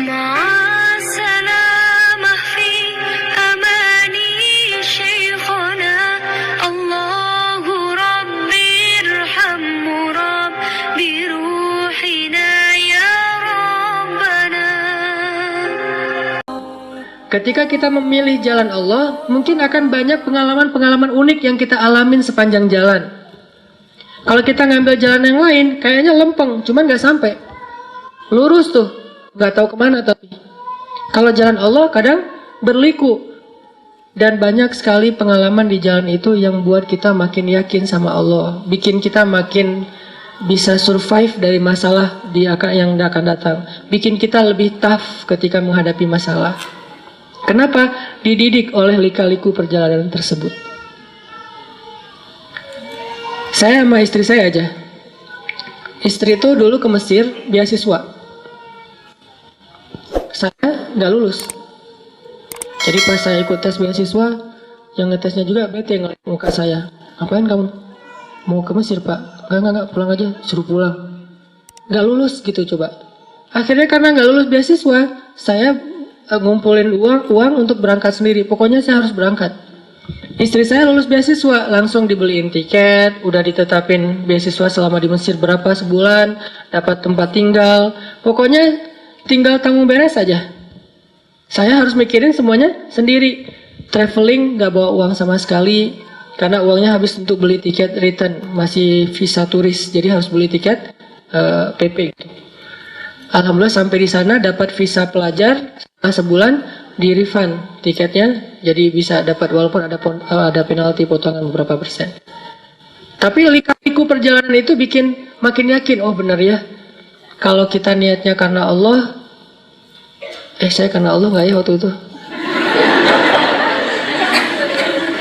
مع السلامة في أماني شيخنا الله ربي ارحمه ربي روحنا يا ربنا. Ketika kita memilih jalan Allah, mungkin akan banyak pengalaman-pengalaman unik yang kita alamin sepanjang jalan. Kalau kita ngambil jalan yang lain, kayaknya lempeng, cuman nggak sampai. Lurus tuh, nggak tahu kemana tapi. Kalau jalan Allah kadang berliku. Dan banyak sekali pengalaman di jalan itu yang buat kita makin yakin sama Allah. Bikin kita makin bisa survive dari masalah yang akan datang. Bikin kita lebih tough ketika menghadapi masalah. Kenapa? Dididik oleh lika-liku perjalanan tersebut. Saya sama istri saya aja. Istri itu dulu ke Mesir beasiswa. Saya nggak lulus. Jadi pas saya ikut tes beasiswa, yang ngetesnya juga bete ngeliat muka saya. Ngapain kamu? Mau ke Mesir, Pak? Enggak, pulang aja. Suruh pulang. Nggak lulus gitu coba. Akhirnya karena nggak lulus beasiswa, saya ngumpulin uang untuk berangkat sendiri. Pokoknya saya harus berangkat. Istri saya lulus beasiswa, langsung dibeliin tiket, udah ditetapin beasiswa selama di Mesir berapa sebulan, dapat tempat tinggal. Pokoknya tinggal tanggung beres saja. Saya harus mikirin semuanya sendiri. Traveling gak bawa uang sama sekali, karena uangnya habis untuk beli tiket return, masih visa turis, jadi harus beli tiket PP gitu. Alhamdulillah sampai di sana dapat visa pelajar, setelah sebulan di refund tiketnya, jadi bisa dapat walaupun ada penalti potongan beberapa persen. Tapi lika-liku perjalanan itu bikin makin yakin, oh benar ya, kalau kita niatnya karena Allah, saya karena Allah nggak ya waktu itu?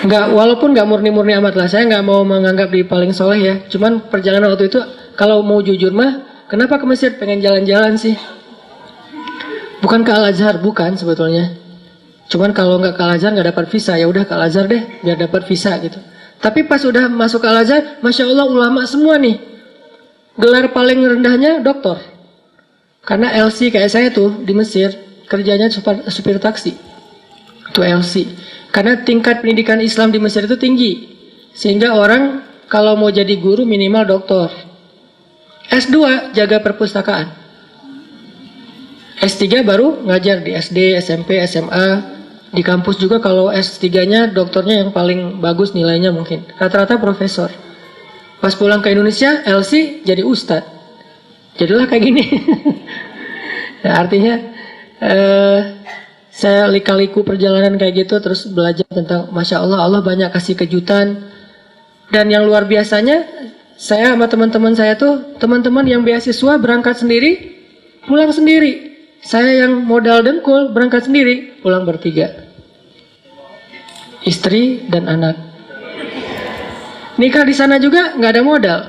Nggak, walaupun nggak murni-murni amat lah, saya nggak mau menganggap diri paling soleh ya. Cuman perjalanan waktu itu, kalau mau jujur mah, kenapa ke Mesir? Pengen jalan-jalan sih. Bukan ke Al-Azhar, bukan sebetulnya. Cuman kalau nggak ke Al-Azhar nggak dapat visa, ya udah ke Al-Azhar deh, biar dapat visa gitu. Tapi pas udah masuk ke Al-Azhar, masya Allah ulama semua nih. Gelar paling rendahnya doktor. Karena LC kayak saya tuh di Mesir, kerjanya supir taksi. Itu LC. Karena tingkat pendidikan Islam di Mesir itu tinggi. Sehingga orang kalau mau jadi guru minimal doktor. S2 jaga perpustakaan. S3 baru ngajar di SD, SMP, SMA. Di kampus juga kalau S3-nya doktornya yang paling bagus nilainya mungkin. Rata-rata profesor. Pas pulang ke Indonesia, LC jadi ustadz. Jadilah kayak gini. Nah, artinya saya lika-liku perjalanan kayak gitu, terus belajar tentang Masya Allah, Allah banyak kasih kejutan. Dan yang luar biasanya, saya sama teman-teman saya tuh, teman-teman yang beasiswa berangkat sendiri, pulang sendiri. Saya yang modal dengkul berangkat sendiri, pulang bertiga. Istri dan anak. Nikah di sana juga nggak ada modal.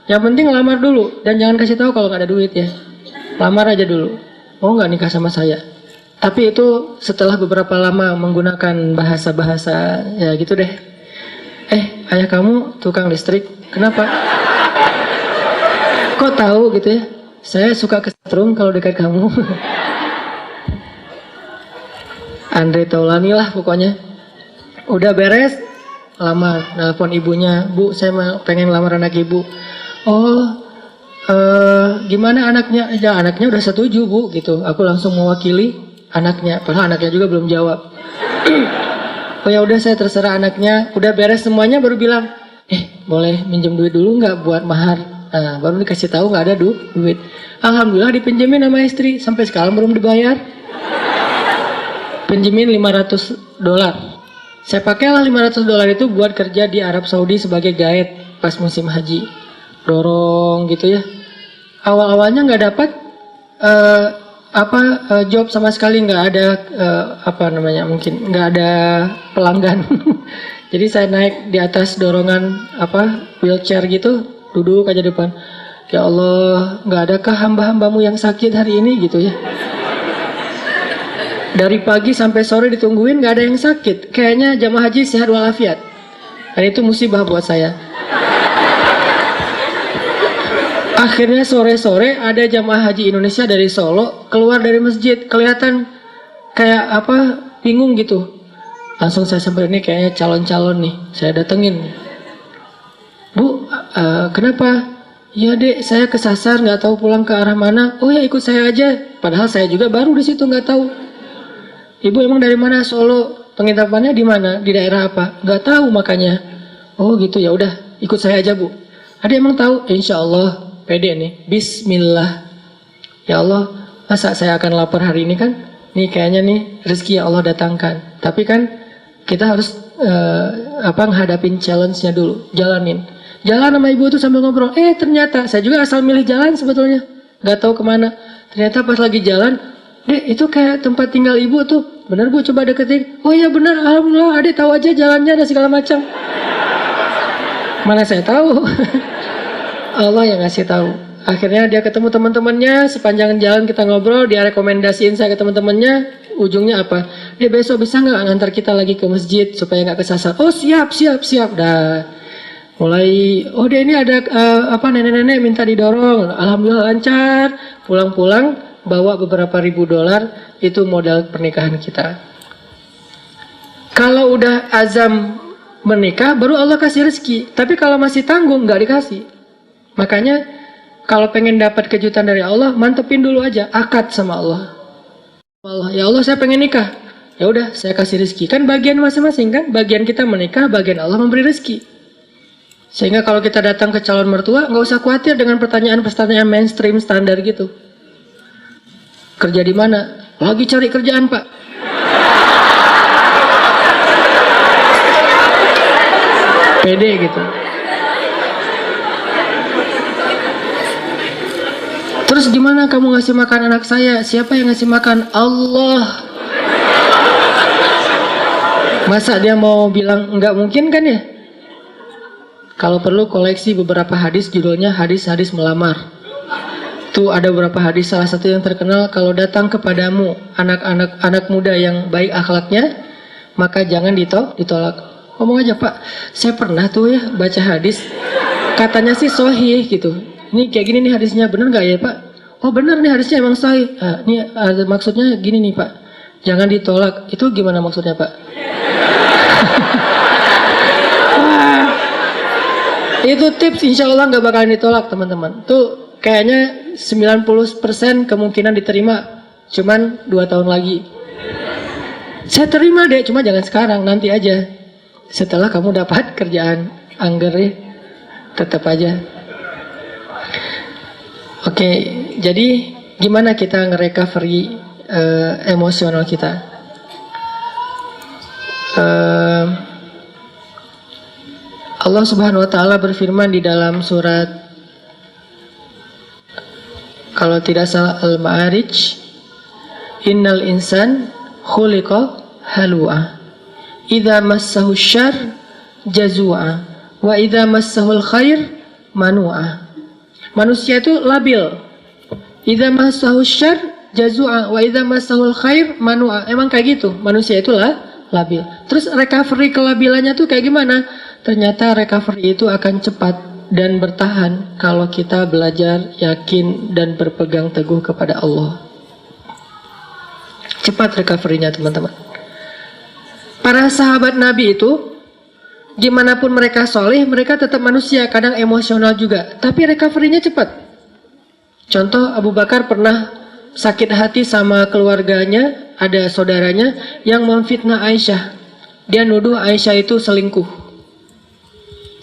Yang penting lamar dulu dan jangan kasih tahu kalau nggak ada duit ya. Lamar aja dulu. Mau nggak nikah sama saya? Tapi itu setelah beberapa lama menggunakan bahasa-bahasa ya gitu deh. Ayah kamu tukang listrik, kenapa? Kok tahu gitu ya? Saya suka kesetrum kalau dekat kamu. Andre Taulani lah pokoknya. Udah beres, lamar, nelpon ibunya, Bu, saya pengen lamar anak ibu. Oh, gimana anaknya? Ya anaknya udah setuju Bu, gitu. Aku langsung mewakili anaknya, padahal anaknya juga belum jawab. Oh ya udah saya terserah anaknya. Udah beres semuanya baru bilang, boleh minjem duit dulu nggak buat mahar? Nah, baru dikasih tahu nggak ada duit. Alhamdulillah dipinjemin sama istri, sampai sekarang belum dibayar. Pinjemin $500. Saya pakailah $500 itu buat kerja di Arab Saudi sebagai guide pas musim haji. Dorong gitu ya. Awal-awalnya nggak dapat job sama sekali, nggak ada mungkin nggak ada pelanggan. Jadi saya naik di atas dorongan wheelchair gitu, duduk aja depan. Ya Allah, nggak adakah hamba-hambamu yang sakit hari ini gitu ya. Dari pagi sampai sore ditungguin nggak ada yang sakit. Kayaknya jamaah haji sehat walafiat. Dan itu musibah buat saya. Akhirnya sore-sore ada jamaah haji Indonesia dari Solo keluar dari masjid, kelihatan kayak apa, bingung gitu. Langsung saya sampai, ini kayaknya calon-calon nih, saya datengin. Bu, kenapa? Ya dek, saya kesasar nggak tahu pulang ke arah mana. Oh ya ikut saya aja. Padahal saya juga baru di situ nggak tahu. Ibu emang dari mana? Solo. Penginapannya di mana? Di daerah apa? Nggak tahu makanya. Oh gitu, ya udah ikut saya aja bu. Ada emang tahu? Insya Allah. Pede nih, bismillah. Ya Allah, masa saya akan lapar hari ini kan? Nih kayaknya nih rezeki yang Allah datangkan. Tapi kan kita harus ngadapin challenge-nya dulu, jalanin. Jalan sama ibu tuh sambil ngobrol. Ternyata saya juga asal milih jalan sebetulnya, nggak tahu kemana. Ternyata pas lagi jalan, dek itu kayak tempat tinggal ibu tuh. Bener bu, coba deketin. Oh iya benar, alhamdulillah. Adek tahu aja jalannya dan segala macam. Mana saya tahu. Allah yang ngasih tahu. Akhirnya dia ketemu teman-temannya, sepanjang jalan kita ngobrol, dia rekomendasiin saya ke teman-temannya. Ujungnya apa? Dia besok bisa nggak ngantar kita lagi ke masjid supaya nggak kesasar? Oh siap. Dah mulai, oh dia ini ada nenek-nenek minta didorong. Alhamdulillah lancar. Pulang-pulang bawa beberapa ribu dolar, itu modal pernikahan kita. Kalau udah azam menikah, baru Allah kasih rezeki. Tapi kalau masih tanggung, nggak dikasih. Makanya kalau pengen dapat kejutan dari Allah, mantepin dulu aja akad sama Allah. Ya Allah saya pengen nikah. Ya udah saya kasih rezeki. Kan bagian masing-masing kan, bagian kita menikah, bagian Allah memberi rezeki. Sehingga kalau kita datang ke calon mertua, nggak usah khawatir dengan pertanyaan-pertanyaan mainstream standar gitu. Kerja di mana? Lagi cari kerjaan pak. Pede gitu. Terus gimana kamu ngasih makan anak saya? Siapa yang ngasih makan? Allah. Masa dia mau bilang enggak mungkin kan ya? Kalau perlu koleksi beberapa hadis, judulnya hadis-hadis melamar. Tuh ada beberapa hadis, salah satu yang terkenal, kalau datang kepadamu anak muda yang baik akhlaknya, maka jangan ditolak. Ngomong aja pak, saya pernah tuh ya baca hadis, katanya sih sahih gitu. Ini kayak gini nih hadisnya, bener gak ya pak? Oh bener nih hadisnya emang sahih. Ini maksudnya gini nih pak, jangan ditolak. Itu gimana maksudnya pak? Itu tips, insya Allah gak bakalan ditolak teman-teman. Tuh kayaknya 90% kemungkinan diterima, cuman 2 tahun lagi. Saya terima deh, cuma jangan sekarang, nanti aja. Setelah kamu dapat kerjaan angger ya, tetap aja. Oke, jadi gimana kita nge-recovery emosional kita? Allah Subhanahu wa taala berfirman di dalam surat, kalau tidak salah, Al-Ma'arij, innal insan khuliqa halu'a idza massahu syarr jazua wa idza massahul khair manu'a. Manusia itu labil. Idza massahu syarr jazua wa idza massahul khair manu'a. Emang kayak gitu, manusia itu labil. Terus recovery kelabilannya tuh kayak gimana? Ternyata recovery itu akan cepat dan bertahan kalau kita belajar, yakin, dan berpegang teguh kepada Allah. Cepat recovery-nya teman-teman. Para sahabat Nabi itu, gimana pun mereka soleh, mereka tetap manusia, kadang emosional juga. Tapi recovery-nya cepat. Contoh, Abu Bakar pernah sakit hati sama keluarganya, ada saudaranya yang memfitnah Aisyah. Dia nuduh Aisyah itu selingkuh.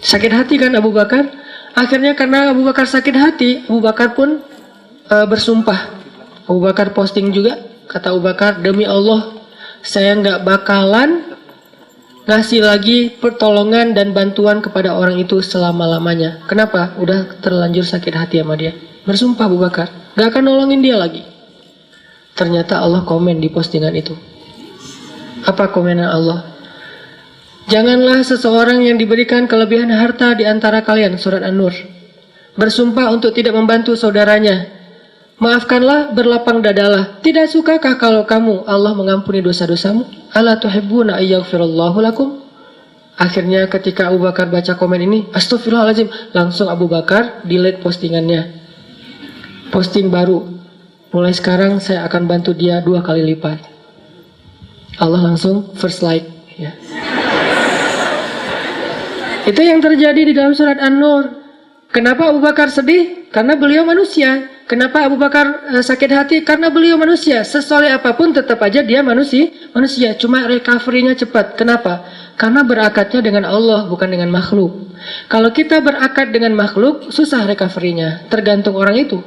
Sakit hati kan Abu Bakar? Akhirnya karena Abu Bakar sakit hati, Abu Bakar pun bersumpah. Abu Bakar posting juga, kata Abu Bakar, demi Allah, saya nggak bakalan ngasih lagi pertolongan dan bantuan kepada orang itu selama-lamanya. Kenapa? Udah terlanjur sakit hati sama dia. Bersumpah Abu Bakar, nggak akan nolongin dia lagi. Ternyata Allah komen di postingan itu. Apa komenan Allah? Janganlah seseorang yang diberikan kelebihan harta di antara kalian, surat An-Nur, bersumpah untuk tidak membantu saudaranya. Maafkanlah, berlapang dadalah. Tidak sukakah kalau kamu Allah mengampuni dosa-dosamu? Ala tuhibbuna ayyaghfirallahu lakum? Akhirnya ketika Abu Bakar baca komen ini, astagfirullahaladzim, langsung Abu Bakar delete postingannya. posting baru, mulai sekarang saya akan bantu dia 2 kali lipat. Allah langsung first like ya. Itu yang terjadi di dalam surat An-Nur. Kenapa Abu Bakar sedih? Karena beliau manusia. Kenapa Abu Bakar sakit hati? Karena beliau manusia. Sesoleh apapun tetap aja dia manusia. Cuma recovery-nya cepat. Kenapa? Karena berakatnya dengan Allah, bukan dengan makhluk. Kalau kita berakat dengan makhluk, susah recovery-nya. Tergantung orang itu.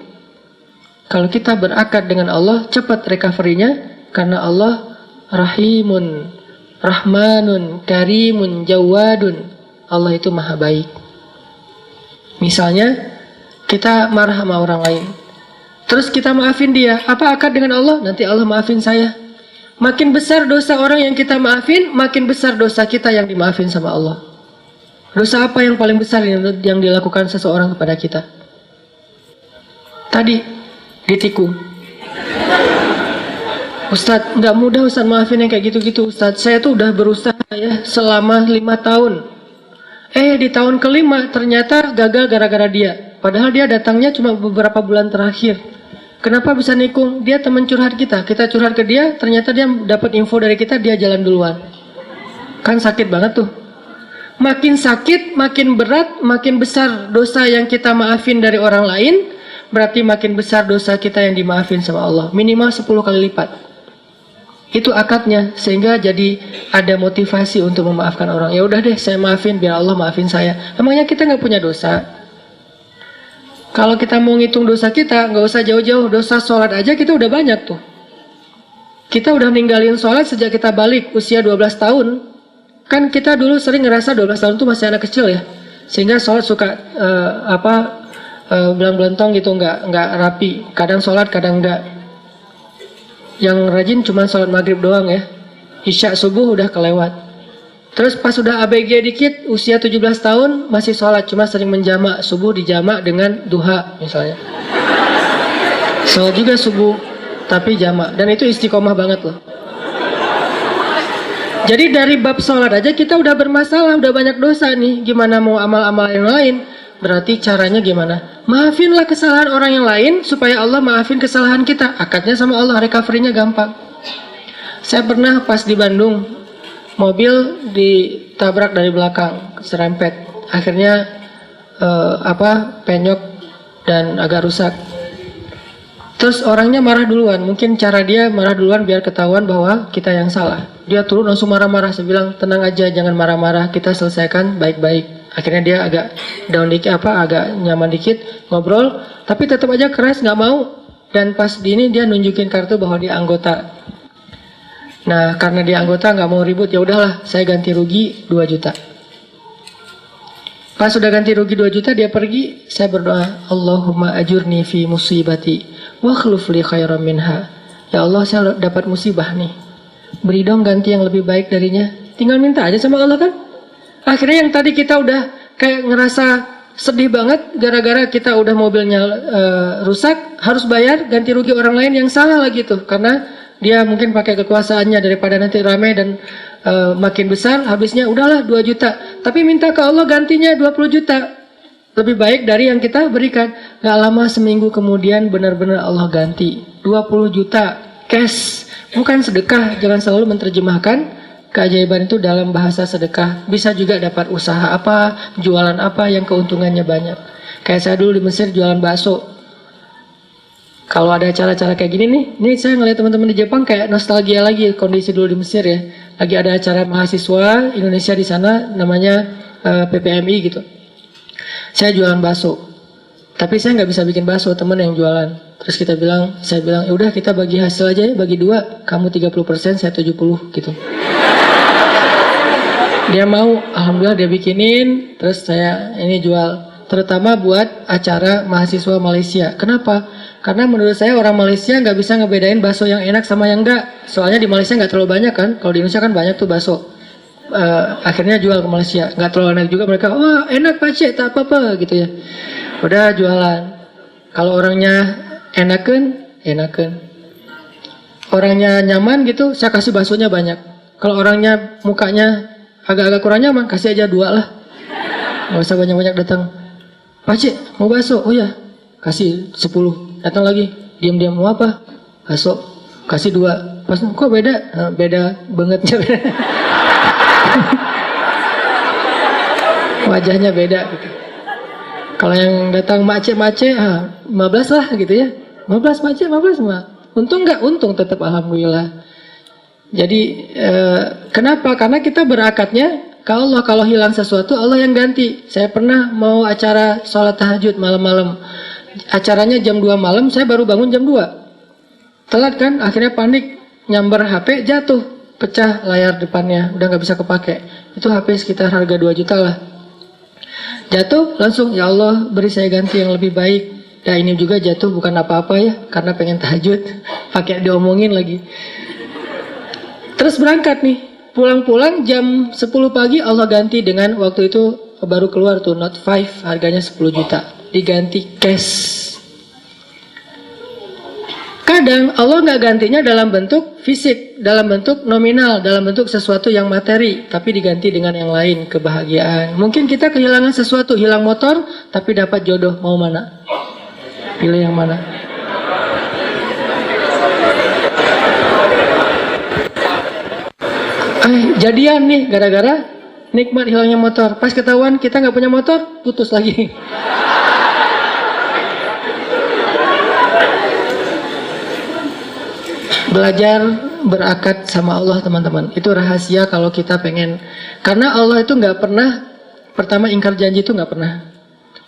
Kalau kita berakat dengan Allah, cepat recovery-nya. Karena Allah Rahimun, Rahmanun, Karimun, Jawadun. Allah itu maha baik. Misalnya, kita marah sama orang lain. Terus kita maafin dia. Apa akad dengan Allah? Nanti Allah maafin saya. Makin besar dosa orang yang kita maafin, makin besar dosa kita yang dimaafin sama Allah. Dosa apa yang paling besar yang dilakukan seseorang kepada kita? Tadi, ditikung. Ustadz, nggak mudah Ustadz maafin yang kayak gitu-gitu Ustadz. Saya tuh udah berusaha ya selama 5 tahun. Di tahun ke-5 ternyata gagal gara-gara dia. Padahal dia datangnya cuma beberapa bulan terakhir. Kenapa bisa nikung? Dia teman curhat kita. Kita curhat ke dia, ternyata dia dapat info dari kita, dia jalan duluan. Kan sakit banget tuh. Makin sakit, makin berat, makin besar dosa yang kita maafin dari orang lain, berarti makin besar dosa kita yang dimaafin sama Allah. Minimal 10 kali lipat. Itu akadnya, sehingga jadi ada motivasi untuk memaafkan orang. Ya udah deh, saya maafin biar Allah maafin saya. Emangnya kita nggak punya dosa? Kalau kita mau ngitung dosa kita, nggak usah jauh-jauh. Dosa sholat aja kita udah banyak tuh. Kita udah ninggalin sholat sejak kita balik usia 12 tahun. Kan kita dulu sering ngerasa 12 tahun tuh masih anak kecil ya, sehingga sholat suka belang-belentong gitu, nggak rapi. Kadang sholat, kadang enggak. Yang rajin cuma sholat maghrib doang ya. Isya subuh udah kelewat. Terus pas udah ABG dikit, usia 17 tahun masih sholat, cuma sering menjamak. Subuh dijamak dengan duha misalnya. Sholat juga subuh, tapi jamak. Dan itu istiqomah banget loh. Jadi dari bab sholat aja kita udah bermasalah, udah banyak dosa nih. Gimana mau amal-amal yang lain? Berarti caranya gimana? Maafinlah kesalahan orang yang lain supaya Allah maafin kesalahan kita. Akadnya sama Allah, recovery-nya gampang. Saya pernah pas di Bandung, mobil ditabrak dari belakang, serempet. Akhirnya penyok dan agak rusak. Terus orangnya marah duluan. Mungkin cara dia marah duluan biar ketahuan bahwa kita yang salah. Dia turun langsung marah-marah. Saya bilang, tenang aja, jangan marah-marah. Kita selesaikan baik-baik. Akhirnya dia agak down dikit, agak nyaman dikit, ngobrol, tapi tetap aja keras, nggak mau. Dan pas di ini dia nunjukin kartu bahwa dia anggota. Nah, karena dia anggota nggak mau ribut, ya udahlah, saya ganti rugi 2 juta. Pas sudah ganti rugi 2 juta, dia pergi, saya berdoa, Allahumma ajurni fi musibati wa khluf li khairan minha. Ya Allah, saya dapat musibah nih. Beri dong ganti yang lebih baik darinya. Tinggal minta aja sama Allah kan. Akhirnya yang tadi kita udah kayak ngerasa sedih banget gara-gara kita udah mobilnya rusak, harus bayar ganti rugi orang lain yang salah lagi tuh. Karena dia mungkin pakai kekuasaannya, daripada nanti ramai dan makin besar, habisnya udahlah 2 juta. Tapi minta ke Allah gantinya 20 juta. Lebih baik dari yang kita berikan. Gak lama seminggu kemudian benar-benar Allah ganti 20 juta cash. Bukan sedekah, jangan selalu menerjemahkan keajaiban itu dalam bahasa sedekah. Bisa juga dapat usaha apa, jualan apa yang keuntungannya banyak. Kayak saya dulu di Mesir jualan bakso. Kalau ada acara-acara kayak gini nih, ini saya ngeliat teman-teman di Jepang kayak nostalgia lagi kondisi dulu di Mesir ya. Lagi ada acara mahasiswa Indonesia di sana, namanya PPMI gitu. Saya jualan bakso, tapi saya nggak bisa bikin bakso, teman yang jualan. Terus saya bilang, ya udah kita bagi hasil aja ya, bagi 2, kamu 30%, saya 70 gitu. Dia mau, alhamdulillah dia bikinin, terus saya ini jual. Terutama buat acara mahasiswa Malaysia. Kenapa? Karena menurut saya orang Malaysia nggak bisa ngebedain bakso yang enak sama yang enggak. Soalnya di Malaysia nggak terlalu banyak kan. Kalau di Indonesia kan banyak tuh bakso. Akhirnya jual ke Malaysia. Nggak terlalu enak juga, mereka, wah enak Pak Cik, tak apa-apa gitu ya. Udah jualan. Kalau orangnya enakan. Orangnya nyaman gitu, saya kasih baksonya banyak. Kalau orangnya mukanya agak-agak kurang nyaman, kasih aja 2 lah. Nggak usah banyak-banyak datang. Pak Cik, mau bakso? Oh ya, kasih 10. Datang lagi, diam-diam, mau apa? Bakso, kasih 2. Pas, kok beda? Beda bangetnya. Wajahnya beda gitu. Kalau yang datang mace-mace, 15 lah gitu ya. 15 mace, 15 mah. Untung nggak? Untung tetap alhamdulillah. Jadi kenapa? Karena kita berakatnya ke Allah. Kalau hilang sesuatu, Allah yang ganti. Saya pernah mau acara sholat tahajud malam-malam. Acaranya jam 2 malam, saya baru bangun jam 2. Telat kan? Akhirnya panik, nyamber HP, jatuh. Pecah layar depannya, udah nggak bisa kepake. Itu HP sekitar harga 2 juta lah. Jatuh, langsung, ya Allah beri saya ganti yang lebih baik. Nah ini juga jatuh bukan apa-apa ya, karena pengen tahajud. Pakai diomongin lagi. Terus berangkat nih, pulang-pulang jam 10 pagi Allah ganti dengan, waktu itu baru keluar tuh Note 5, harganya 10 juta. Diganti cash. Kadang Allah nggak gantinya dalam bentuk fisik, dalam bentuk nominal, dalam bentuk sesuatu yang materi, tapi diganti dengan yang lain, kebahagiaan. Mungkin kita kehilangan sesuatu, hilang motor, tapi dapat jodoh, mau mana? Pilih yang mana? Jadian nih, gara-gara nikmat hilangnya motor. Pas ketahuan kita nggak punya motor, putus lagi. Belajar berakat sama Allah teman-teman. Itu rahasia kalau kita pengen. Karena Allah itu nggak pernah, pertama ingkar janji itu nggak pernah.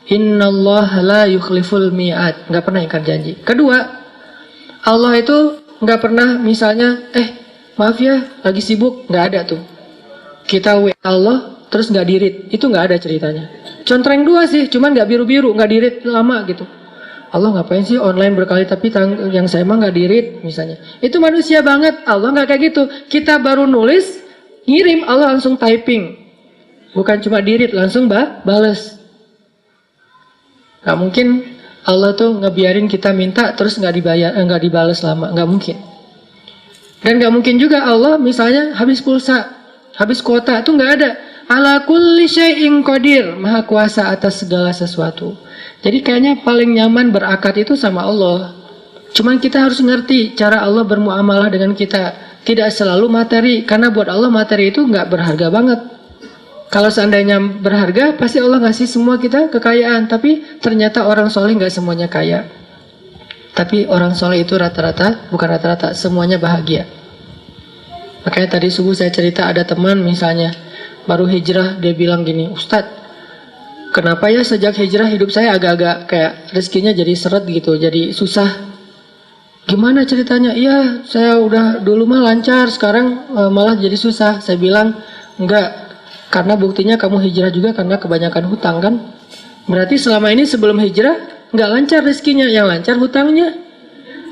Innallaha la yukhliful mi'ad, nggak pernah ingkar janji. Kedua, Allah itu nggak pernah misalnya, maaf ya lagi sibuk, nggak ada tuh. Kita WA Allah terus nggak dirit, itu nggak ada ceritanya. Contreng 2 sih, cuman nggak biru-biru, nggak dirit lama gitu. Allah ngapain sih online berkali tapi yang saya mah nggak dirit misalnya. Itu manusia banget. Allah nggak kayak gitu. Kita baru nulis, ngirim, Allah langsung typing. Bukan cuma dirit, langsung bales. Gak mungkin Allah tuh ngebiarin kita minta terus nggak dibayar, nggak dibales lama. Nggak mungkin. Dan nggak mungkin juga Allah misalnya habis pulsa, habis kuota, itu nggak ada. Ala kulli syai'in qadir, maha kuasa atas segala sesuatu. Jadi kayaknya paling nyaman berakat itu sama Allah. Cuman kita harus ngerti cara Allah bermuamalah dengan kita. Tidak selalu materi, karena buat Allah materi itu nggak berharga banget. Kalau seandainya berharga, pasti Allah ngasih semua kita kekayaan. Tapi ternyata orang soleh nggak semuanya kaya. Tapi orang soleh itu rata-rata, bukan rata-rata, semuanya bahagia. Makanya tadi subuh saya cerita ada teman misalnya, baru hijrah, dia bilang gini, Ustadz, kenapa ya sejak hijrah hidup saya agak-agak kayak rezekinya jadi seret gitu, jadi susah. Gimana ceritanya? Iya, saya udah dulu mah lancar, sekarang malah jadi susah. Saya bilang, enggak, karena buktinya kamu hijrah juga karena kebanyakan hutang kan. Berarti selama ini sebelum hijrah enggak lancar rezekinya, yang lancar hutangnya.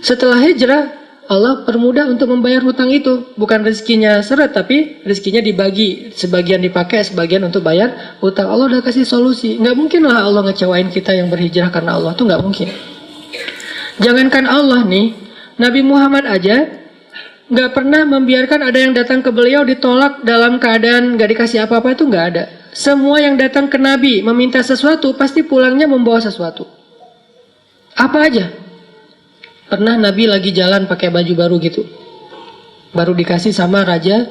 Setelah hijrah, Allah permudah untuk membayar hutang itu. Bukan rezekinya seret, tapi rezekinya dibagi. Sebagian dipakai, sebagian untuk bayar hutang. Allah udah kasih solusi. Nggak mungkin lah Allah ngecewain kita yang berhijrah karena Allah. Itu nggak mungkin. Jangankan Allah nih, Nabi Muhammad aja nggak pernah membiarkan ada yang datang ke beliau ditolak dalam keadaan nggak dikasih apa-apa, itu nggak ada. Semua yang datang ke Nabi meminta sesuatu, pasti pulangnya membawa sesuatu. Apa aja? Pernah Nabi lagi jalan pakai baju baru gitu, baru dikasih sama Raja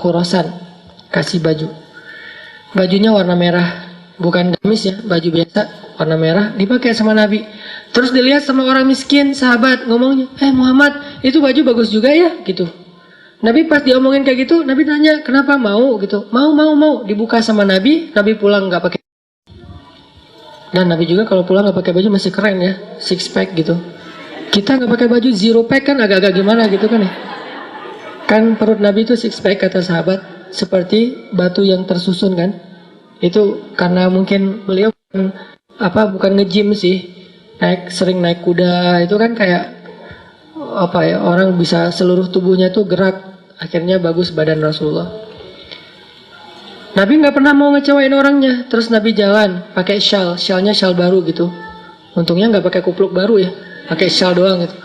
Khurasan, kasih baju. Bajunya warna merah, bukan gamis ya, baju biasa warna merah, dipakai sama Nabi. Terus dilihat sama orang miskin, sahabat ngomongnya, Muhammad, itu baju bagus juga ya, gitu. Nabi pas diomongin kayak gitu, Nabi nanya, kenapa mau gitu? Mau. Dibuka sama Nabi, Nabi pulang nggak pakai. Dan Nabi juga kalau pulang nggak pakai baju masih keren ya, 6 pack gitu. Kita nggak pakai baju 0 pack kan agak-agak gimana gitu kan ya. Kan perut Nabi itu 6 pack kata sahabat, seperti batu yang tersusun kan. Itu karena mungkin beliau bukan nge-gym sih, sering naik kuda, itu kan kayak orang bisa seluruh tubuhnya tuh gerak, akhirnya bagus badan Rasulullah. Nabi nggak pernah mau ngecewain orangnya. Terus Nabi jalan pakai syalnya syal baru gitu. Untungnya nggak pakai kupluk baru ya, pakai syal doang gitu.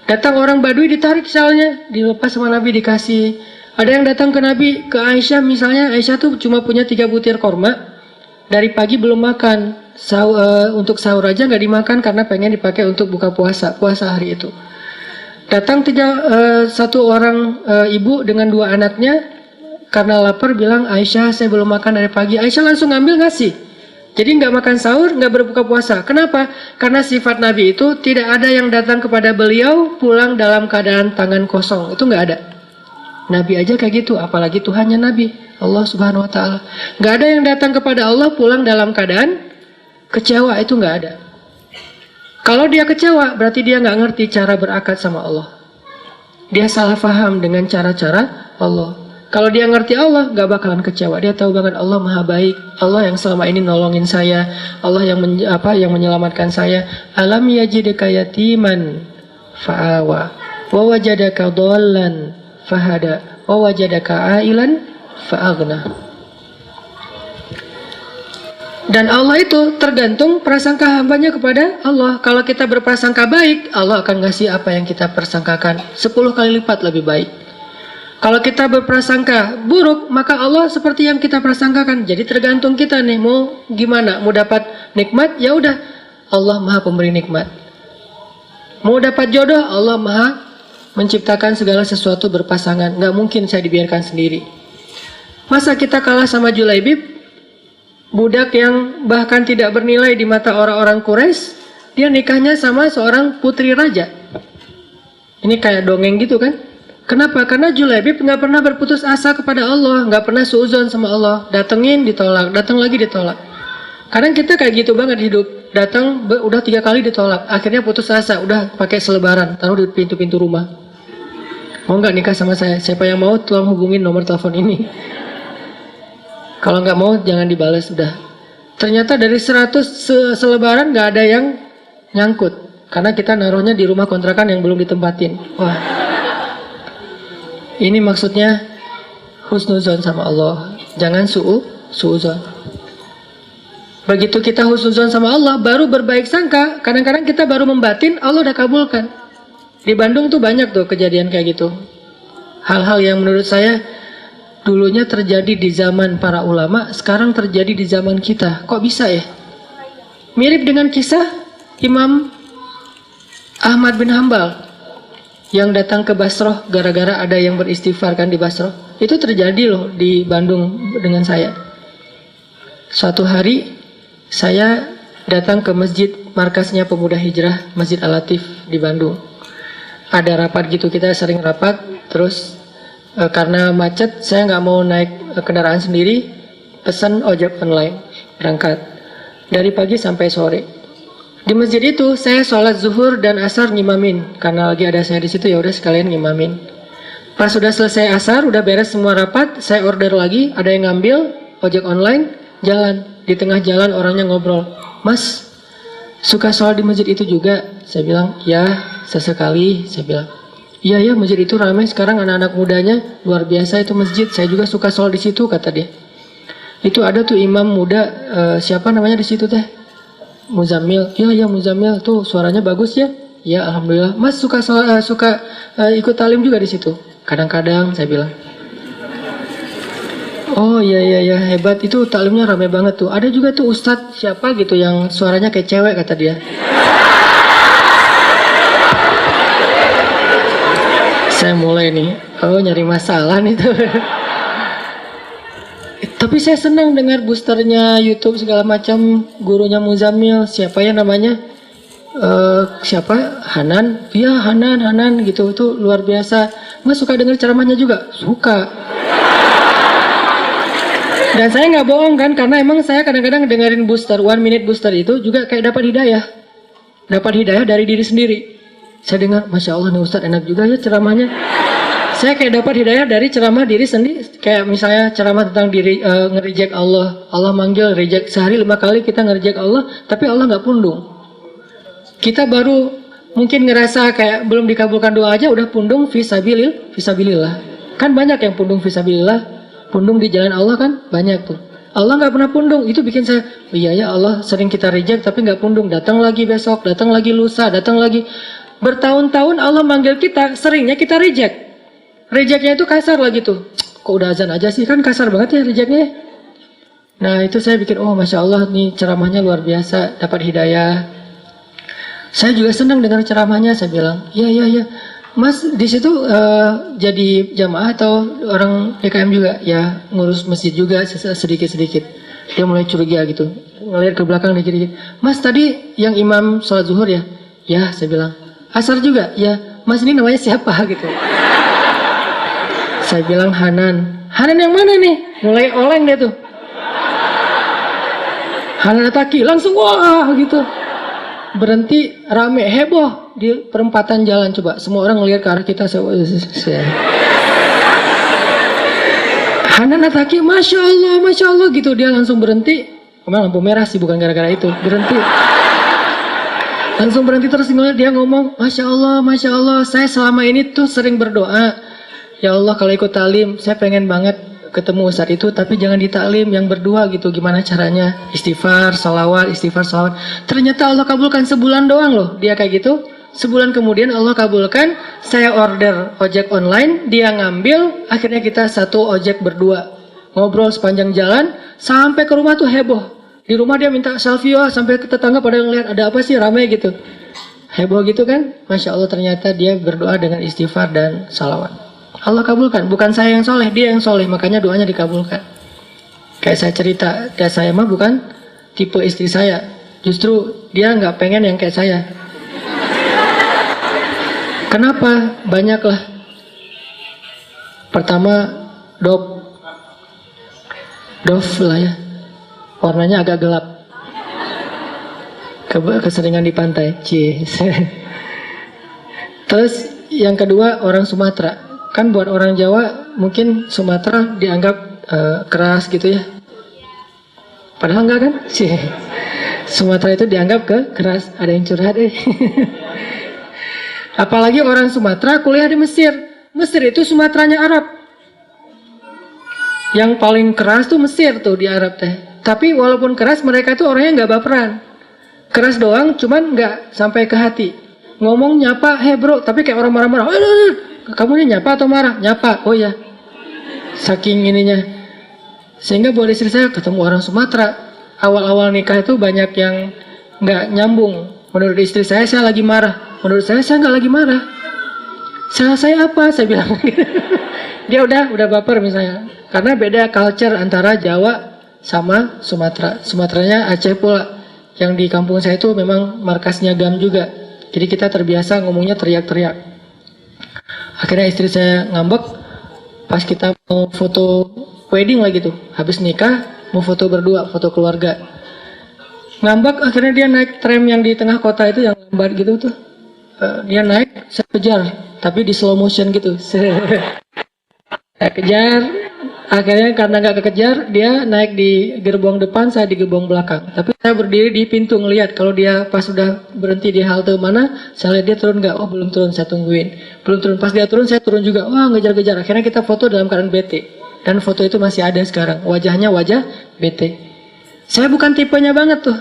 Datang orang Badui, ditarik syalnya, dilepas sama Nabi, dikasih. Ada yang datang ke Nabi, ke Aisyah misalnya, Aisyah tuh cuma punya 3 butir korma, dari pagi belum makan. untuk sahur aja nggak dimakan karena pengen dipakai untuk buka puasa hari itu. Datang satu orang ibu dengan 2 anaknya karena lapar bilang, Aisyah saya belum makan dari pagi. Aisyah langsung ngambil ngasih. Jadi nggak makan sahur, nggak berbuka puasa. Kenapa? Karena sifat Nabi itu tidak ada yang datang kepada beliau pulang dalam keadaan tangan kosong. Itu nggak ada. Nabi aja kayak gitu, apalagi Tuhannya Nabi, Allah Subhanahu Wa Taala. Nggak ada yang datang kepada Allah pulang dalam keadaan kecewa, itu nggak ada. Kalau dia kecewa, berarti dia nggak ngerti cara berakad sama Allah. Dia salah faham dengan cara-cara Allah. Kalau dia ngerti Allah, nggak bakalan kecewa. Dia tahu banget Allah Maha Baik, Allah yang selama ini nolongin saya, Allah yang menyelamatkan saya. Alam yajidka yatiman fa'awa, wa wajadaka dhallan fahada, wa wajadaka ailan fa'aghna. Dan Allah itu tergantung prasangka hambanya kepada Allah. Kalau kita berprasangka baik, Allah akan ngasih apa yang kita persangkakan 10 kali lipat lebih baik. Kalau kita berprasangka buruk, maka Allah seperti yang kita prasangkakan. Jadi tergantung kita nih, mau gimana? Mau dapat nikmat, ya udah, Allah Maha Pemberi nikmat. Mau dapat jodoh, Allah Maha menciptakan segala sesuatu berpasangan. Nggak mungkin saya dibiarkan sendiri. Masa kita kalah sama Julaibib, budak yang bahkan tidak bernilai di mata orang-orang Quraisy, dia nikahnya sama seorang putri raja. Ini kayak dongeng gitu kan? Kenapa? Karena Julaibib nggak pernah berputus asa kepada Allah, nggak pernah suudzon sama Allah. Datengin ditolak, datang lagi ditolak. Kadang kita kayak gitu banget hidup. Datang udah 3 kali ditolak, akhirnya putus asa, udah pakai selebaran, taruh di pintu-pintu rumah. Mau nggak nikah sama saya? Siapa yang mau tolong hubungin nomor telepon ini. Kalau nggak mau jangan dibalas, udah. Ternyata dari 100 selebaran nggak ada yang nyangkut, karena kita naruhnya di rumah kontrakan yang belum ditempatin. Wah, ini maksudnya husnuzon sama Allah, jangan suuzon. Begitu kita husnuzon sama Allah, baru berbaik sangka. Kadang-kadang kita baru membatin, Allah udah kabulkan. Di Bandung tuh banyak tuh kejadian kayak gitu. Hal-hal yang menurut saya dulunya terjadi di zaman para ulama, sekarang terjadi di zaman kita. Kok bisa ya? Mirip dengan kisah Imam Ahmad bin Hambal yang datang ke Basroh gara-gara ada yang beristighfar kan di Basroh. Itu terjadi loh di Bandung dengan saya. Suatu hari saya datang ke masjid markasnya Pemuda Hijrah, Masjid Al-Latif di Bandung. Ada rapat gitu, kita sering rapat. Terus karena macet, saya nggak mau naik kendaraan sendiri, pesan ojek online, berangkat dari pagi sampai sore. Di masjid itu saya sholat zuhur dan asar ngimamin, karena lagi ada saya di situ, ya udah sekalian ngimamin. Pas sudah selesai asar, udah beres semua rapat, saya order lagi, ada yang ngambil ojek online, jalan. Di tengah jalan orangnya ngobrol, Mas, suka sholat di masjid itu juga? Saya bilang, ya sesekali. Saya bilang, iya masjid itu ramai sekarang, anak-anak mudanya luar biasa itu masjid. Saya juga suka sholat di situ, kata dia. Itu ada tuh imam muda, siapa namanya di situ teh? Muzammil. Iya Muzammil tuh suaranya bagus ya. Ya alhamdulillah. Mas suka ikut talim juga di situ? Kadang-kadang, saya bilang. Oh iya hebat, itu taklimnya ramai banget tuh. Ada juga tuh ustadz siapa gitu yang suaranya kayak cewek, kata dia. Saya mulai nih, nyari masalah nih tuh. Tapi saya senang dengar boosternya YouTube segala macam, gurunya Muzammil, siapa ya namanya? Siapa? Hanan? Iya Hanan gitu, itu luar biasa. Mas suka dengar ceramahnya juga? Suka. Dan saya nggak bohong kan, karena emang saya kadang-kadang dengerin booster, 1 minute booster itu juga kayak dapat hidayah. Dapat hidayah dari diri sendiri. Saya dengar, Masya Allah nih Ustadz enak juga ya ceramahnya. Saya kayak dapat hidayah dari ceramah diri sendiri. Kayak misalnya ceramah tentang diri, nge-reject Allah. Allah manggil, reject. Sehari 5 kali kita nge-reject Allah, tapi Allah nggak pundung. Kita baru mungkin ngerasa kayak belum dikabulkan doa aja, udah pundung fisabilillah. Kan banyak yang pundung fisabilillah. Pundung di jalan Allah kan banyak tuh. Allah nggak pernah pundung, itu bikin saya, oh iya ya Allah sering kita reject tapi nggak pundung. Datang lagi besok, datang lagi lusa, datang lagi. Bertahun-tahun Allah manggil kita, seringnya kita reject. Rejectnya itu kasar lagi tuh. Kok udah azan aja sih, kan kasar banget ya rejectnya. Nah itu saya bikin, oh Masya Allah nih ceramahnya luar biasa, dapat hidayah. Saya juga senang dengar ceramahnya, saya bilang, ya, Mas di situ jadi jamaah atau orang PKM juga? Ya ngurus masjid juga sedikit-sedikit. Dia mulai curiga gitu, ngelihat ke belakang dikit-dikit. Mas tadi yang imam sholat zuhur ya? Ya saya bilang. Asar juga? Ya. Mas ini namanya siapa gitu? Saya bilang Hanan. Hanan yang mana nih? Mulai oleng dia tuh. Hanan Ataki langsung wah gitu. Berhenti, rame, heboh di perempatan jalan. Coba semua orang ngelihat ke arah kita. Hanan Ataki, Masya Allah gitu. Dia langsung berhenti. Memang lampu merah sih, bukan gara-gara itu. Berhenti. Langsung berhenti terus ngeliat dia ngomong, Masya Allah, saya selama ini tuh sering berdoa. Ya Allah kalau ikut talim, saya pengen banget ketemu Ustadz itu, tapi jangan di taklim yang berdua gitu. Gimana caranya? Istighfar, salawat. Ternyata Allah kabulkan sebulan doang loh. Dia kayak gitu. Sebulan kemudian Allah kabulkan. Saya order ojek online, dia ngambil. Akhirnya kita satu ojek berdua. Ngobrol sepanjang jalan. Sampai ke rumah tuh heboh. Di rumah dia minta selfie, sampai ke tetangga pada ngeliat ada apa sih ramai gitu. Heboh gitu kan. Masya Allah ternyata dia berdoa dengan istighfar dan salawat. Allah kabulkan, bukan saya yang soleh, dia yang soleh, makanya doanya dikabulkan. Kayak saya cerita, saya mah bukan tipe istri saya, justru dia nggak pengen yang kayak saya. Kenapa? Banyaklah. Pertama, dove lah ya, warnanya agak gelap, keseringan di pantai. Terus yang kedua orang Sumatera. Kan buat orang Jawa mungkin Sumatera dianggap keras gitu ya. Padahal enggak kan? Sumatera itu dianggap keras. Ada yang curhat Apalagi orang Sumatera kuliah di Mesir. Mesir itu Sumateranya Arab. Yang paling keras tuh Mesir tuh di Arab teh. Tapi walaupun keras mereka tuh orangnya nggak baperan. Keras doang, cuman nggak sampai ke hati. Ngomong nyapa, bro, tapi kayak orang marah-marah. Kamu ini nyapa atau marah? Nyapa. Oh ya. Saking ininya. Sehingga buat istri saya ketemu orang Sumatera. Awal-awal nikah itu banyak yang nggak nyambung. Menurut istri saya lagi marah. Menurut saya nggak lagi marah. Salah saya apa? Saya bilang. Dia udah baper misalnya. Karena beda culture antara Jawa sama Sumatera. Sumateranya Aceh pula. Yang di kampung saya itu memang markasnya GAM juga. Jadi kita terbiasa ngomongnya teriak-teriak. Akhirnya istri saya ngambek pas kita mau foto wedding lagi tuh. Habis nikah mau foto berdua, foto keluarga. Ngambek, akhirnya dia naik tram yang di tengah kota itu yang lambat gitu tuh. Dia naik, saya kejar, tapi di slow motion gitu. Saya kejar, akhirnya karena nggak kekejar, dia naik di gerbong depan, saya di gerbong belakang. Tapi saya berdiri di pintu ngelihat kalau dia pas sudah berhenti di halte mana, saya lihat dia turun nggak? Oh belum turun, saya tungguin. Belum turun, pas dia turun saya turun juga. Wah ngejar-ngejar. Akhirnya kita foto dalam keadaan bete. Dan foto itu masih ada sekarang. Wajahnya wajah bete. Saya bukan tipenya banget tuh.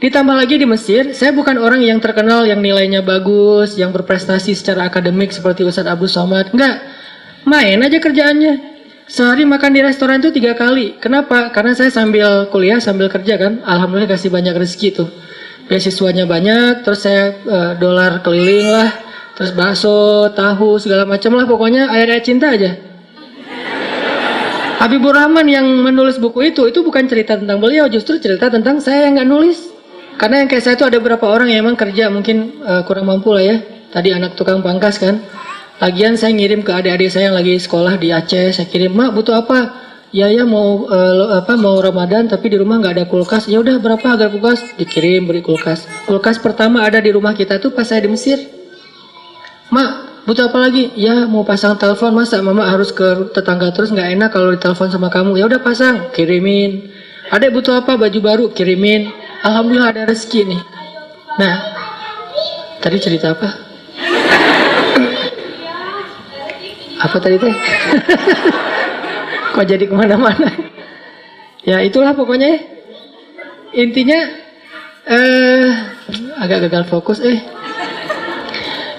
Ditambah lagi di Mesir, saya bukan orang yang terkenal yang nilainya bagus, yang berprestasi secara akademik seperti Ustadz Abdul Somad. Enggak. Main aja kerjaannya. Sehari makan di restoran itu 3 kali. Kenapa? Karena saya sambil kuliah, sambil kerja kan. Alhamdulillah kasih banyak rezeki tuh. Beasiswanya banyak, terus saya dolar keliling lah. Terus bakso, tahu, segala macam lah. Pokoknya ayat-ayat cinta aja. Habibur Rahman yang menulis buku itu bukan cerita tentang beliau. Justru cerita tentang saya yang nggak nulis. Karena yang kayak saya itu ada beberapa orang yang emang kerja mungkin kurang mampu lah ya. Tadi anak tukang pangkas kan. Lagian saya ngirim ke adik-adik saya yang lagi sekolah di Aceh. Saya kirim, mak butuh apa? Ya mau mau Ramadan tapi di rumah nggak ada kulkas. Ya udah berapa harga kulkas? Dikirim beri kulkas. Kulkas pertama ada di rumah kita tuh pas saya di Mesir. Mak butuh apa lagi? Ya mau pasang telepon, masa mama harus ke tetangga terus, nggak enak kalau ditelepon sama kamu. Ya udah pasang, kirimin. Adek butuh apa? Baju baru, kirimin. Alhamdulillah ada rezeki nih. Nah, tadi cerita apa? Apa tadi teh? Kok jadi kemana-mana? Ya itulah pokoknya. Intinya agak gagal fokus.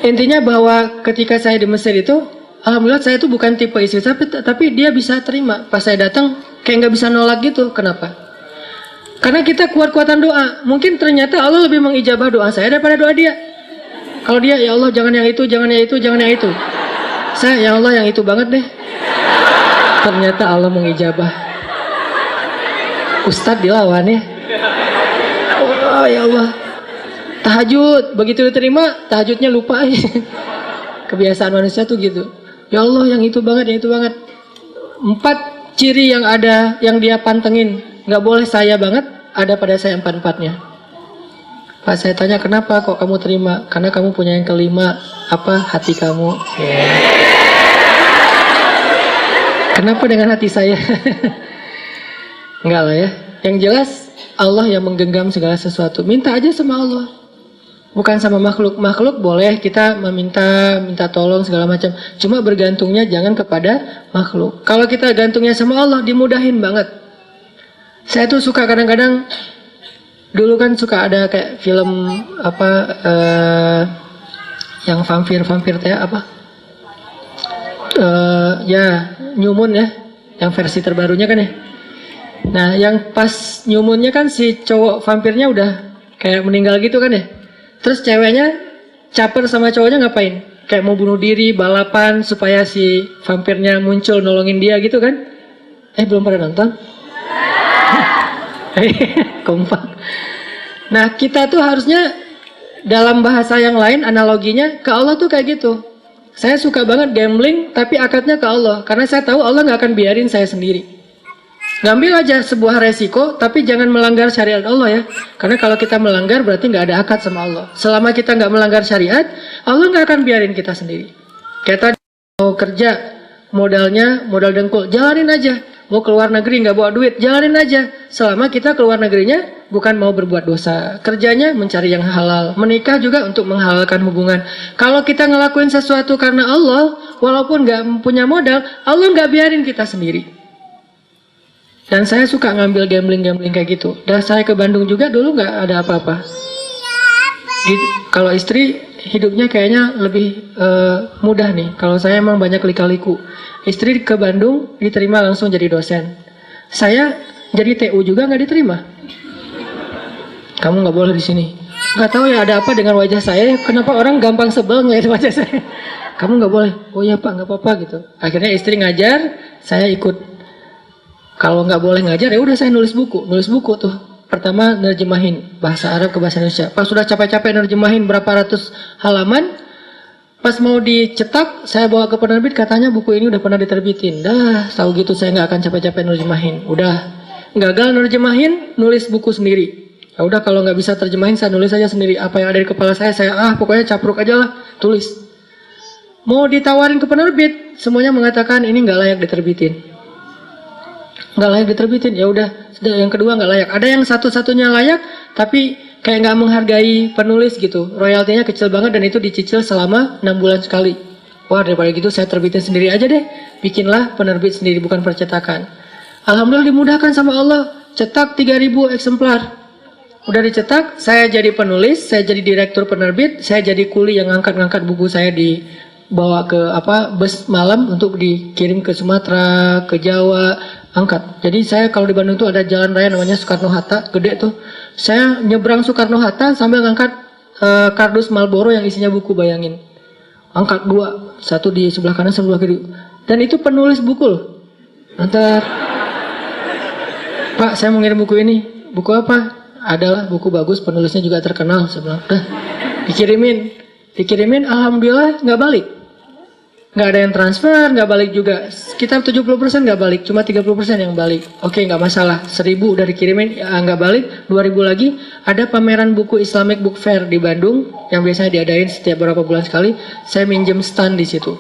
Intinya bahwa ketika saya di Mesir itu, alhamdulillah saya itu bukan tipe istri tapi dia bisa terima. Pas saya datang, Kayak nggak bisa nolak gitu. Kenapa? Karena kita kuat-kuatan doa. Mungkin ternyata Allah lebih mengijabah doa saya daripada doa dia. Kalau dia, ya Allah jangan yang itu, jangan yang itu, jangan yang itu. Saya, ya Allah yang itu banget deh. Ternyata Allah mengijabah. Ustadz dilawan ya. Oh ya Allah. Tahajud, begitu diterima, tahajudnya lupa. Kebiasaan manusia tuh gitu. Ya Allah yang itu banget, yang itu banget. 4 ciri yang ada, yang dia pantengin. Nggak boleh saya banget, ada pada saya 4-4-nya. Pak saya tanya kenapa kok kamu terima? Karena kamu punya yang kelima, apa? Hati kamu. Kenapa dengan hati saya? Enggak lah ya. Yang jelas Allah yang menggenggam segala sesuatu. Minta aja sama Allah. Bukan sama makhluk. Makhluk boleh kita minta tolong segala macam. Cuma bergantungnya jangan kepada makhluk. Kalau kita gantungnya sama Allah, dimudahin banget. Saya tuh suka kadang-kadang, dulu kan suka ada kayak film apa yang vampir teh apa? Ya New Moon ya, yang versi terbarunya kan ya. Nah yang pas New Moon-nya kan si cowok vampirnya udah kayak meninggal gitu kan ya. Terus ceweknya caper sama cowoknya ngapain? Kayak mau bunuh diri, balapan supaya si vampirnya muncul nolongin dia gitu kan? Belum pada nonton? Kompak. Nah kita tuh harusnya dalam bahasa yang lain analoginya ke Allah tuh kayak gitu. Saya suka banget gambling tapi akadnya ke Allah. Karena saya tahu Allah gak akan biarin saya sendiri. Ngambil aja sebuah resiko tapi jangan melanggar syariat Allah ya. Karena kalau kita melanggar berarti gak ada akad sama Allah. Selama kita gak melanggar syariat, Allah gak akan biarin kita sendiri. Kayak tadi mau kerja, modalnya modal dengkul, jalanin aja. Mau keluar negeri nggak bawa duit, jalanin aja. Selama kita keluar negerinya bukan mau berbuat dosa. Kerjanya mencari yang halal. Menikah juga untuk menghalalkan hubungan. Kalau kita ngelakuin sesuatu karena Allah, walaupun nggak punya modal, Allah nggak biarin kita sendiri. Dan saya suka ngambil gambling kayak gitu. Dan saya ke Bandung juga dulu nggak ada apa-apa. Kalau istri hidupnya kayaknya lebih mudah nih. Kalau saya emang banyak lika-liku. Istri ke Bandung diterima langsung jadi dosen. Saya jadi TU juga nggak diterima. Kamu nggak boleh di sini. Nggak tahu ya ada apa dengan wajah saya. Kenapa orang gampang sebel ngeliat wajah saya? Kamu nggak boleh. Oh ya Pak nggak apa-apa gitu. Akhirnya istri ngajar, saya ikut. Kalau nggak boleh ngajar ya udah saya nulis buku tuh. Pertama nerjemahin bahasa Arab ke bahasa Indonesia. Pas sudah capek-capek nerjemahin berapa ratus halaman, pas mau dicetak, saya bawa ke penerbit, katanya buku ini udah pernah diterbitin. Dah, tahu gitu saya nggak akan capek-capek nerjemahin. Udah, gagal nerjemahin, nulis buku sendiri. Ya udah kalau nggak bisa terjemahin, saya nulis aja sendiri. Apa yang ada di kepala saya pokoknya capruk aja lah, tulis. Mau ditawarin ke penerbit, semuanya mengatakan ini nggak layak diterbitin. Nggak layak diterbitin, ya udah. Yang kedua nggak layak. Ada yang satu-satunya layak, tapi kayak nggak menghargai penulis gitu. Royaltinya kecil banget dan itu dicicil selama 6 bulan sekali. Wah daripada gitu saya terbitin sendiri aja deh. Bikinlah penerbit sendiri bukan percetakan. Alhamdulillah dimudahkan sama Allah. Cetak 3.000 eksemplar. Udah dicetak, saya jadi penulis, saya jadi direktur penerbit, saya jadi kuli yang ngangkat-ngangkat buku saya dibawa ke bus malam untuk dikirim ke Sumatera, ke Jawa, angkat. Jadi saya kalau di Bandung tuh ada jalan raya namanya Soekarno-Hatta, gede tuh. Saya nyebrang Soekarno-Hatta sambil ngangkat kardus Marlboro yang isinya buku, bayangin. Angkat 2, satu di sebelah kanan, sebelah kiri. Dan itu penulis buku loh. Ntar, Pak saya mau ngirim buku ini. Buku apa? Adalah buku bagus, penulisnya juga terkenal. Saya bilang, udah dikirimin, alhamdulillah nggak balik. Nggak ada yang transfer, nggak balik juga. Sekitar 70% nggak balik, cuma 30% yang balik. Oke, nggak masalah. 1.000 udah dikirimin, nggak balik. 2.000 lagi. Ada pameran buku Islamic Book Fair di Bandung yang biasanya diadain setiap beberapa bulan sekali. Saya minjem stand di situ.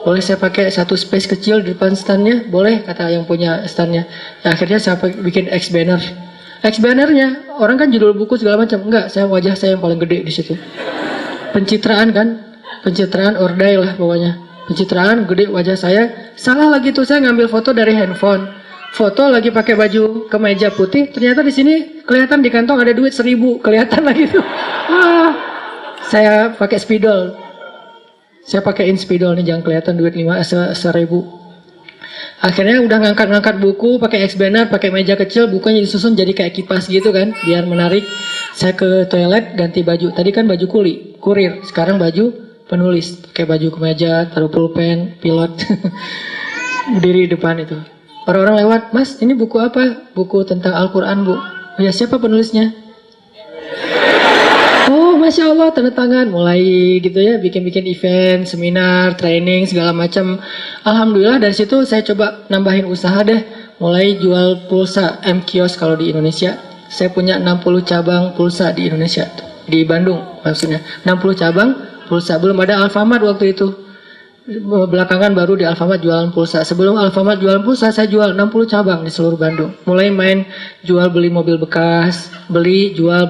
Boleh saya pakai satu space kecil di depan standnya? Boleh, kata yang punya standnya. Nah, akhirnya saya bikin X banner. X bannernya orang kan judul buku segala macam. Enggak, wajah saya yang paling gede di situ. Pencitraan kan? Pencitraan ordai lah pokoknya. Pencitraan gede wajah saya. Salah lagi tuh saya ngambil foto dari handphone. Foto lagi pakai baju kemeja putih. Ternyata di sini kelihatan di kantong ada duit 1.000. Kelihatan lagi tuh. Saya pakai spidol. Saya pakaiin spidol nih jangan kelihatan duit 1.000. Akhirnya udah ngangkat-ngangkat buku, pakai X-banner, pakai meja kecil, bukunya disusun jadi kayak kipas gitu kan, biar menarik. Saya ke toilet, ganti baju. Tadi kan baju kurir, sekarang baju penulis. Pakai baju kemeja, taruh pulpen, pilot. Berdiri di depan itu. Orang-orang lewat, "Mas, ini buku apa?" "Buku tentang Al-Quran, Bu." "Oh ya, siapa penulisnya?" "Oh, Masya Allah, tanda tangan." Mulai gitu ya, bikin-bikin event, seminar, training, segala macam. Alhamdulillah dari situ saya coba nambahin usaha deh. Mulai jual pulsa M-Kios kalau di Indonesia. Saya punya 60 cabang pulsa di Indonesia. Di Bandung maksudnya. 60 cabang pulsa. Belum ada Alfamart waktu itu. Belakangan baru di Alfamart jualan pulsa. Sebelum Alfamart jualan pulsa, saya jual 60 cabang di seluruh Bandung. Mulai main jual beli mobil bekas, jual.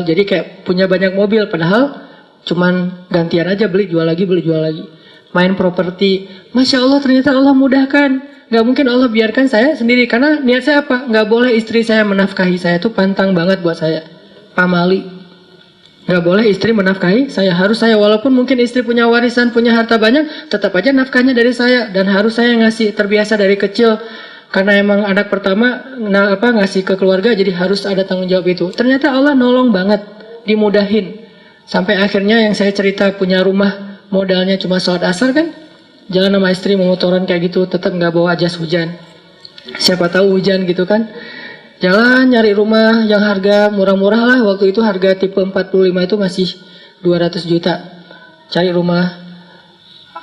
Jadi kayak punya banyak mobil, padahal cuman gantian aja, beli jual lagi. Main properti. Masya Allah, ternyata Allah mudahkan. Gak mungkin Allah biarkan saya sendiri, karena niat saya apa? Gak boleh istri saya menafkahi saya, itu pantang banget buat saya. Pamali. Gak boleh istri menafkahi saya, harus saya, walaupun mungkin istri punya warisan, punya harta banyak, tetap aja nafkahnya dari saya, dan harus saya ngasih. Terbiasa dari kecil, karena emang anak pertama ngasih ke keluarga, jadi harus ada tanggung jawab itu. Ternyata Allah nolong banget, dimudahin. Sampai akhirnya yang saya cerita punya rumah, modalnya cuma sholat asar kan, jalan sama istri memotoran kayak gitu, tetap gak bawa jas hujan. Siapa tahu hujan gitu kan. Jalan nyari rumah yang harga murah-murah lah. Waktu itu harga tipe 45 itu masih 200 juta. Cari rumah.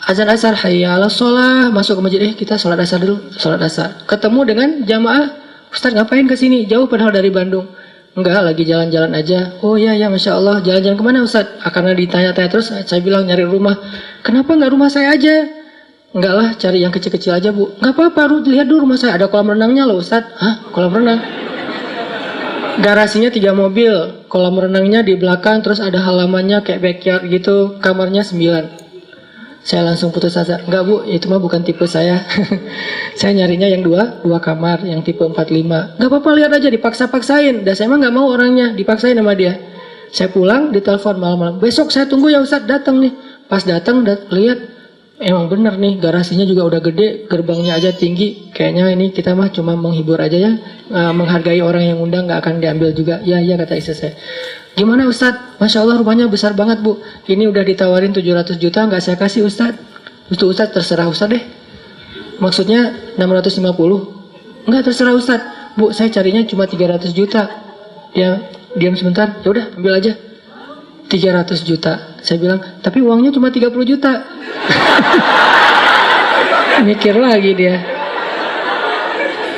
Azan asar, hayya ala sholah. Masuk ke masjid, kita sholat asar dulu. Sholat asar. Ketemu dengan jamaah. "Ustaz, ngapain kesini? Jauh padahal dari Bandung." "Enggak, lagi jalan-jalan aja." "Oh iya, Masya Allah. Jalan-jalan kemana Ustaz?" Karena ditanya-tanya terus, saya bilang nyari rumah. "Kenapa nggak rumah saya aja?" "Enggak lah, cari yang kecil-kecil aja, Bu." "Nggak apa-apa, lihat dulu rumah saya. Ada kolam renangnya loh Ustaz." "Hah? Kolam renang?" Garasinya 3 mobil, kolam renangnya di belakang, terus ada halamannya kayak backyard gitu, kamarnya 9. Saya langsung putus asa. "Enggak Bu, itu mah bukan tipe saya." Saya nyarinya yang 2 kamar, yang tipe 45. "Enggak apa-apa, lihat aja." Dipaksa-paksain, dan saya mah nggak mau orangnya, dipaksain sama dia. Saya pulang, ditelepon malam-malam. "Besok saya tunggu ya Ustaz, datang nih." Pas datang, lihat, emang bener nih, garasinya juga udah gede, gerbangnya aja tinggi. Kayaknya ini kita mah cuma menghibur aja ya, menghargai orang yang undang, nggak akan diambil juga. Ya kata istri saya. "Gimana Ustadz? Masya Allah rumahnya besar banget Bu. Ini udah ditawarin 700 juta, nggak saya kasih Ustadz." "Itu Ustadz, terserah Ustadz deh." "Maksudnya 650? "Enggak, terserah Ustadz." "Bu, saya carinya cuma 300 juta. Dia diam sebentar. "Ya udah, ambil aja." 300 juta. Saya bilang, "Tapi uangnya cuma 30 juta. Mikir lagi dia.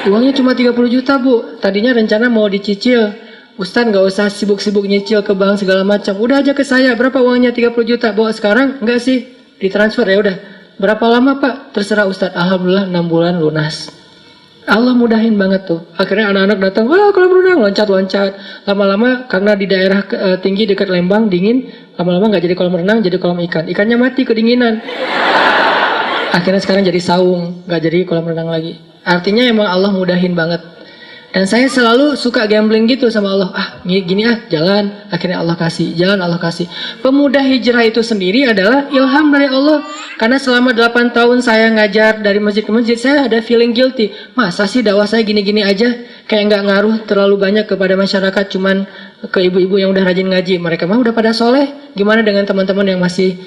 "Uangnya cuma 30 juta Bu. Tadinya rencana mau dicicil. Ustaz gak usah sibuk-sibuk nyicil ke bank segala macam. Udah aja ke saya. Berapa uangnya? 30 juta. Bawa sekarang? Enggak sih. Ditransfer ya udah. Berapa lama Pak? Terserah Ustaz." Alhamdulillah 6 bulan lunas. Allah mudahin banget tuh. Akhirnya anak-anak datang, "Wah, kolam renang, loncat-loncat." Lama-lama karena di daerah tinggi dekat Lembang dingin, lama-lama nggak jadi kolam renang, jadi kolam ikan. Ikannya mati kedinginan. Akhirnya sekarang jadi saung, nggak jadi kolam renang lagi. Artinya emang Allah mudahin banget. Dan saya selalu suka gambling gitu sama Allah. Gini jalan. Akhirnya Allah kasih, jalan Allah kasih. Pemuda hijrah itu sendiri adalah ilham dari Allah. Karena selama 8 tahun saya ngajar dari masjid ke masjid, saya ada feeling guilty. Masa sih dakwah saya gini-gini aja? Kayak nggak ngaruh terlalu banyak kepada masyarakat, cuman ke ibu-ibu yang udah rajin ngaji. Mereka mah udah pada soleh. Gimana dengan teman-teman yang masih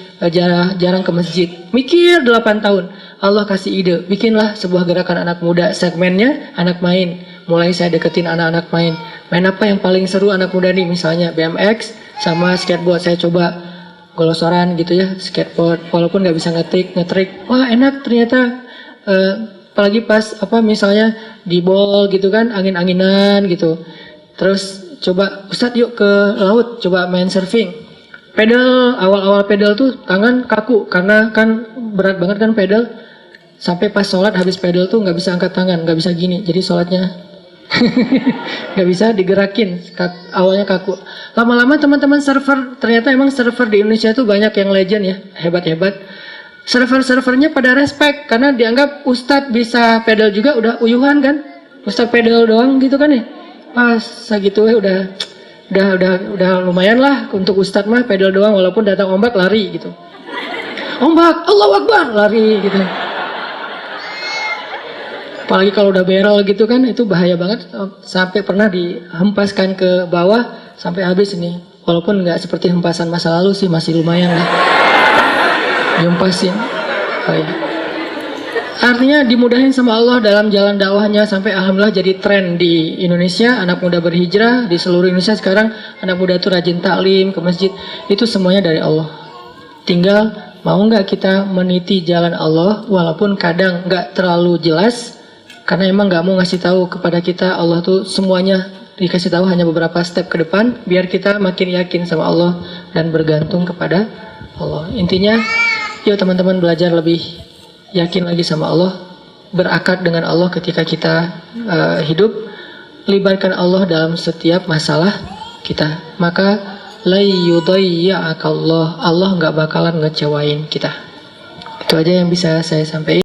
jarang ke masjid? Mikir 8 tahun. Allah kasih ide, bikinlah sebuah gerakan anak muda. Segmennya anak main. Mulai saya deketin anak-anak main. Main apa yang paling seru anak muda nih? Misalnya BMX sama skateboard. Saya coba golosoran gitu ya, skateboard. Walaupun nggak bisa ngetrik. Wah enak ternyata. Apalagi pas misalnya di ball gitu kan, angin-anginan gitu. Terus coba Ustadz yuk ke laut, coba main surfing. Pedal, awal-awal pedal tuh tangan kaku karena kan berat banget kan pedal. Sampai pas sholat habis pedal tuh nggak bisa angkat tangan, nggak bisa gini. Jadi sholatnya nggak bisa digerakin, awalnya kaku. Lama-lama teman-teman server, ternyata emang server di Indonesia tuh banyak yang legend ya, hebat-hebat. Server-servernya pada respect karena dianggap Ustadz bisa pedal juga udah uyuhan kan. Ustadz pedal doang gitu kan ya. Pas segitu udah lumayan lah untuk Ustadz mah pedal doang, walaupun datang ombak lari gitu. Ombak, Allahu Akbar, lari gitu. Apalagi kalau udah berol gitu kan, itu bahaya banget. Sampai pernah dihempaskan ke bawah sampai habis ini. Walaupun nggak seperti hempasan masa lalu sih, masih lumayan lah. Dihempasin. Oh ya. Artinya dimudahin sama Allah dalam jalan dakwahnya, sampai alhamdulillah jadi tren di Indonesia. Anak muda berhijrah di seluruh Indonesia sekarang. Anak muda itu rajin taklim ke masjid. Itu semuanya dari Allah. Tinggal mau nggak kita meniti jalan Allah, walaupun kadang nggak terlalu jelas. Karena emang nggak mau ngasih tahu kepada kita Allah tuh semuanya, dikasih tahu hanya beberapa step ke depan, biar kita makin yakin sama Allah dan bergantung kepada Allah. Intinya, yuk teman-teman belajar lebih yakin lagi sama Allah, berakad dengan Allah ketika kita hidup, libatkan Allah dalam setiap masalah kita. Maka la yudayya'akallah, Allah nggak bakalan ngecewain kita. Itu aja yang bisa saya sampaikan.